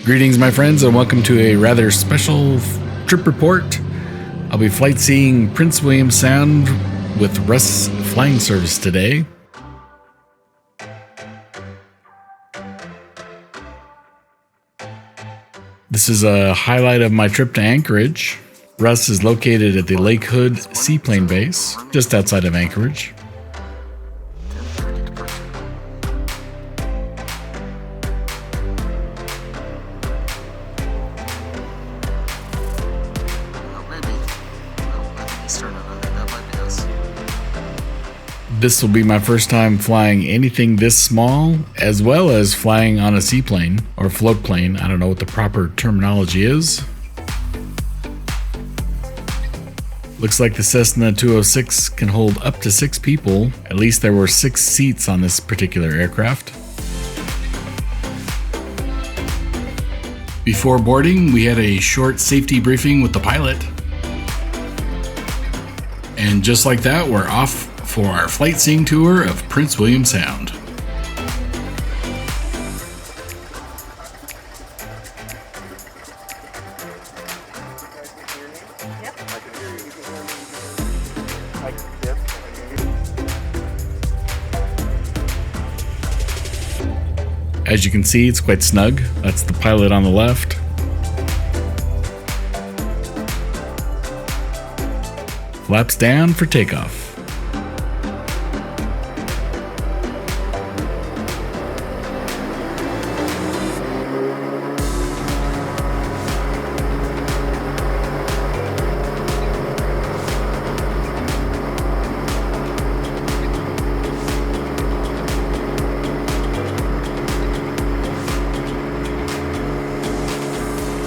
Greetings, my friends, and welcome to a rather special trip report. I'll be flight seeing Prince William Sound with Russ Flying Service today. This is a highlight of my trip to Anchorage. Russ is located at the Lake Hood Seaplane Base, just outside of Anchorage. This will be my first time flying anything this small, as well as flying on a seaplane or float plane. I don't know what the proper terminology is. Looks like the Cessna 206 can hold up to 6 people. At least there were 6 seats on this particular aircraft. Before boarding, we had a short safety briefing with the pilot. And just like that, we're off for our flight seeing tour of Prince William Sound. As you can see, it's quite snug. That's the pilot on the left. Flaps down for takeoff.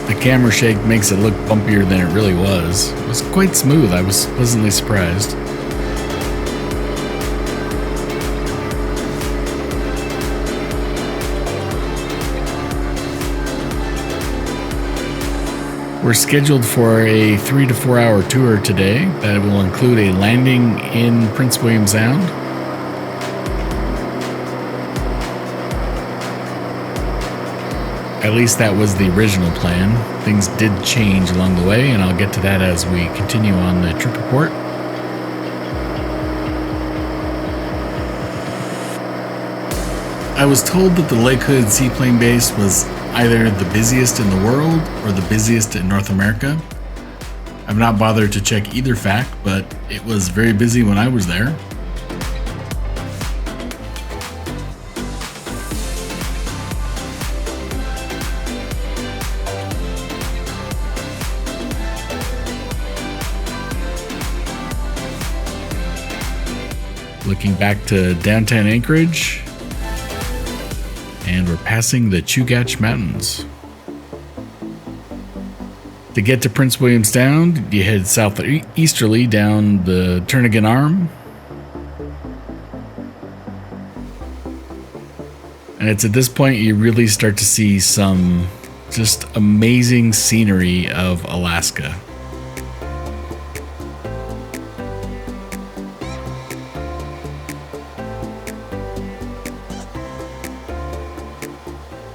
The camera shake makes it look bumpier than it really was. It was quite smooth. I was pleasantly surprised. We're scheduled for a 3 to 4 hour tour today that will include a landing in Prince William Sound. At least that was the original plan. Things did change along the way, and I'll get to that as we continue on the trip report. I was told that the Lake Hood Seaplane Base was either the busiest in the world or the busiest in North America. I've not bothered to check either fact, but it was very busy when I was there. Looking back to downtown Anchorage, and we're passing the Chugach Mountains. To get to Prince William Sound, you head southeasterly down the Turnagain Arm. And it's at this point you really start to see some just amazing scenery of Alaska.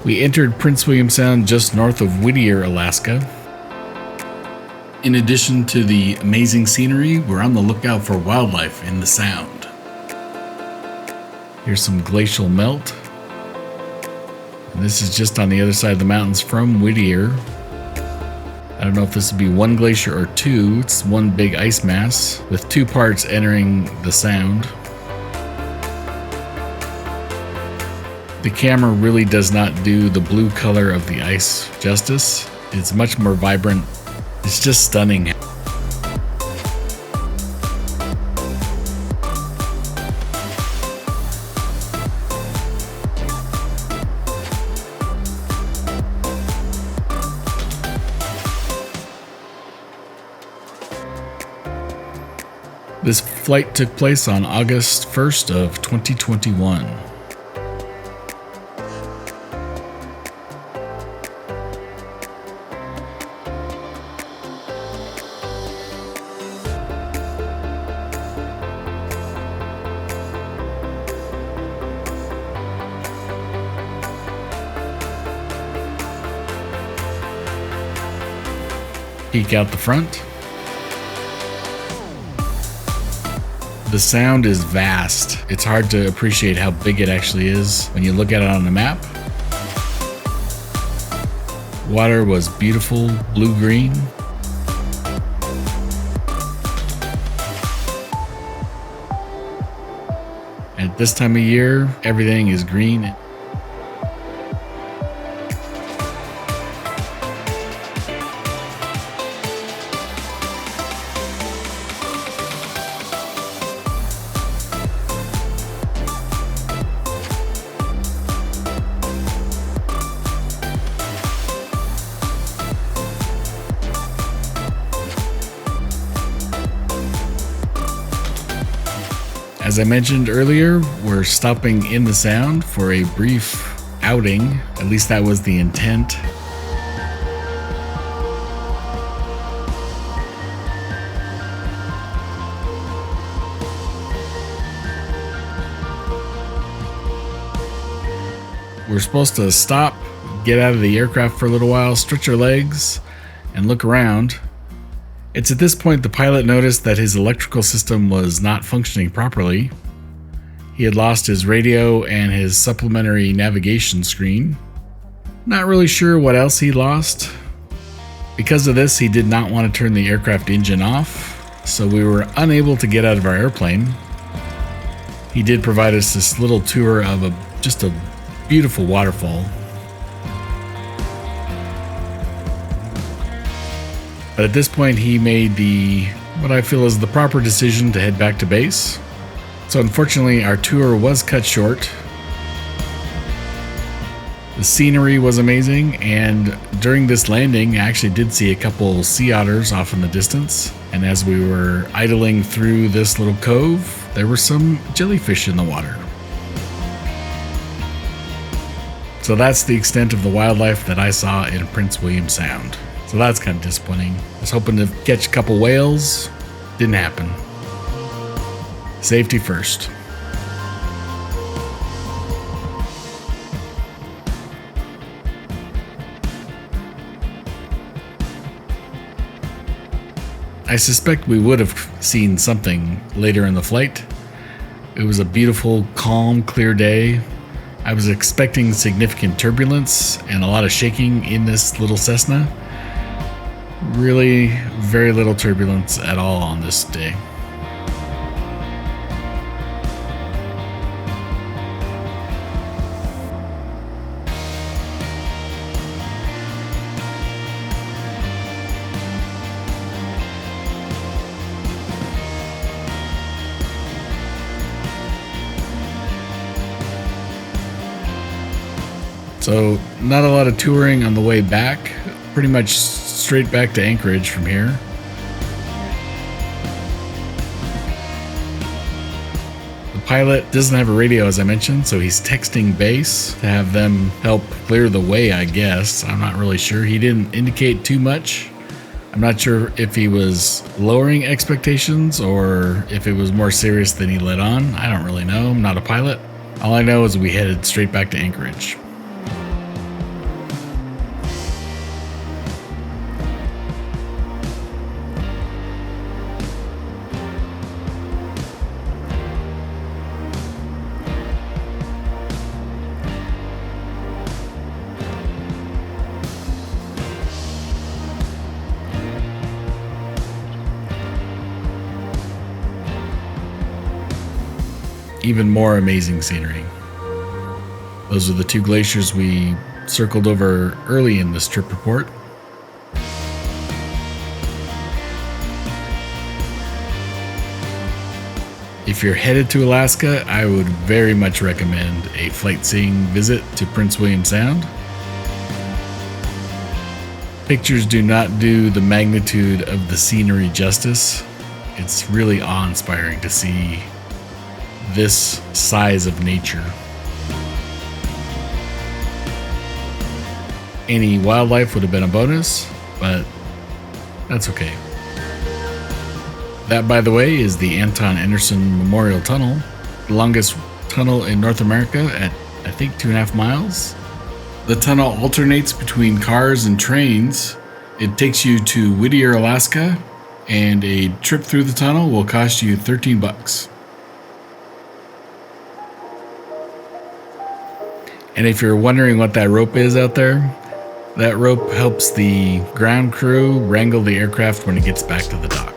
We entered Prince William Sound just north of Whittier, Alaska. In addition to the amazing scenery, we're on the lookout for wildlife in the Sound. Here's some glacial melt. And this is just on the other side of the mountains from Whittier. I don't know if this would be one glacier or two. It's one big ice mass with 2 parts entering the Sound. The camera really does not do the blue color of the ice justice. It's much more vibrant. It's just stunning. This flight took place on August 1st of 2021. peek out the front. The sound is vast. It's hard to appreciate how big it actually is when you look at it on the map. Water was beautiful, blue-green. At this time of year, everything is green. As I mentioned earlier, we're stopping in the Sound for a brief outing. At least that was the intent. We're supposed to stop, get out of the aircraft for a little while, stretch our legs, and look around. It's at this point the pilot noticed that his electrical system was not functioning properly. He had lost his radio and his supplementary navigation screen. Not really sure what else he lost. Because of this, he did not want to turn the aircraft engine off, so we were unable to get out of our airplane. He did provide us this little tour of just a beautiful waterfall. But at this point, he made what I feel is the proper decision to head back to base. So unfortunately, our tour was cut short. The scenery was amazing, and during this landing, I actually did see a couple sea otters off in the distance. And as we were idling through this little cove, there were some jellyfish in the water. So that's the extent of the wildlife that I saw in Prince William Sound. So that's kind of disappointing. I was hoping to catch a couple whales. Didn't happen. Safety first. I suspect we would have seen something later in the flight. It was a beautiful, calm, clear day. I was expecting significant turbulence and a lot of shaking in this little Cessna. Really very little turbulence at all on this day. So not a lot of touring on the way back, pretty much straight back to Anchorage from here. The pilot doesn't have a radio, as I mentioned, so he's texting base to have them help clear the way, I guess. I'm not really sure. He didn't indicate too much. I'm not sure if he was lowering expectations or if it was more serious than he let on. I don't really know. I'm not a pilot. All I know is we headed straight back to Anchorage. Even more amazing scenery. Those are the two glaciers we circled over early in this trip report. If you're headed to Alaska, I would very much recommend a Flightseeing visit to Prince William Sound. Pictures do not do the magnitude of the scenery justice. It's really awe-inspiring to see this size of nature. Any wildlife would have been a bonus, but that's okay. That, by the way, is the Anton Anderson Memorial Tunnel, the longest tunnel in North America at, I think, 2.5 miles. The tunnel alternates between cars and trains, It takes you to Whittier, Alaska, and a trip through the tunnel will cost you $13. And if you're wondering what that rope is out there, that rope helps the ground crew wrangle the aircraft when it gets back to the dock.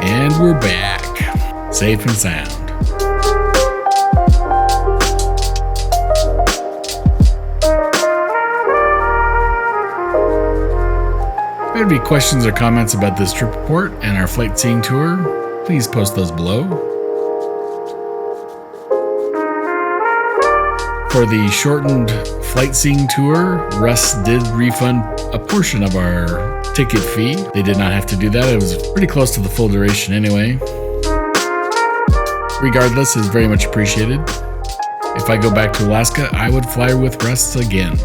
And we're back, safe and sound. If there be questions or comments about this trip report and our flight seeing tour, please post those below. For the shortened flight seeing tour, Russ did refund a portion of our ticket fee. They did not have to do that. It was pretty close to the full duration anyway. Regardless, it's very much appreciated. If I go back to Alaska, I would fly with Russ again.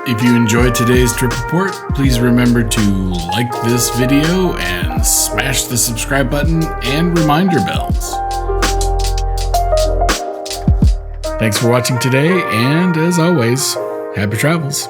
If you enjoyed today's trip report, please remember to like this video and smash the subscribe button and reminder bells. Thanks for watching today, and as always, happy travels.